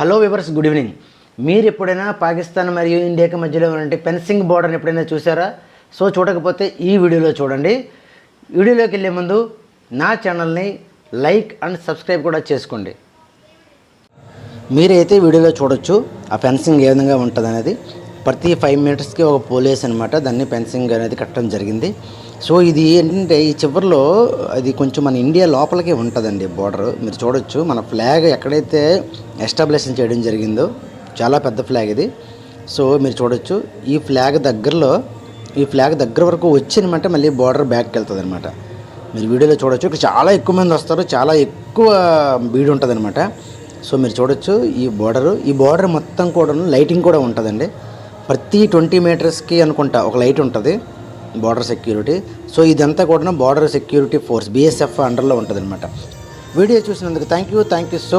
Hello viewers, good evening. మీరు ఎప్పుడైనా పాకిస్తాన్ మరియు ఇండియాకి మధ్యలో ఉన్నటువంటి ఫెన్సింగ్ బోర్డర్ని ఎప్పుడైనా చూసారా? సో చూడకపోతే ఈ వీడియోలో చూడండి. వీడియోలోకి వెళ్ళే ముందు నా ఛానల్ని లైక్ అండ్ సబ్స్క్రైబ్ కూడా చేసుకోండి. మీరైతే వీడియోలో చూడొచ్చు ఆ ఫెన్సింగ్ ఏ విధంగా ఉంటుంది అనేది. ప్రతి 5 మీటర్స్కి ఒక పోలీస్ అనమాట దాన్ని ఫెన్సింగ్ అనేది కట్టడం జరిగింది. సో ఇది ఏంటంటే ఈ చివరిలో అది కొంచెం మన ఇండియా లోపలికే ఉంటుందండి బోర్డర్. మీరు చూడొచ్చు మన ఫ్లాగ్ ఎక్కడైతే ఎస్టాబ్లిష్ చేయడం జరిగిందో చాలా పెద్ద ఫ్లాగ్ ఇది. సో మీరు చూడొచ్చు ఈ ఫ్లాగ్ దగ్గర వరకు వచ్చినమాట మళ్ళీ బోర్డర్ బ్యాక్కి వెళ్తుంది అనమాట. మీరు వీడియోలో చూడొచ్చు ఇక్కడ చాలా ఎక్కువ మంది వస్తారు, చాలా ఎక్కువ బీడ్ ఉంటుంది అనమాట. సో మీరు చూడొచ్చు ఈ బోర్డర్ మొత్తం కూడా లైటింగ్ కూడా ఉంటుందండి. ప్రతి 20 మీటర్స్కి అనుకుంటా ఒక లైట్ ఉంటుంది బార్డర్ సెక్యూరిటీ. సో ఇదంతా కూడా బార్డర్ సెక్యూరిటీ ఫోర్స్ BSF అండర్లో ఉంటుంది అనమాట. వీడియో చూసినందుకు థ్యాంక్ యూ సో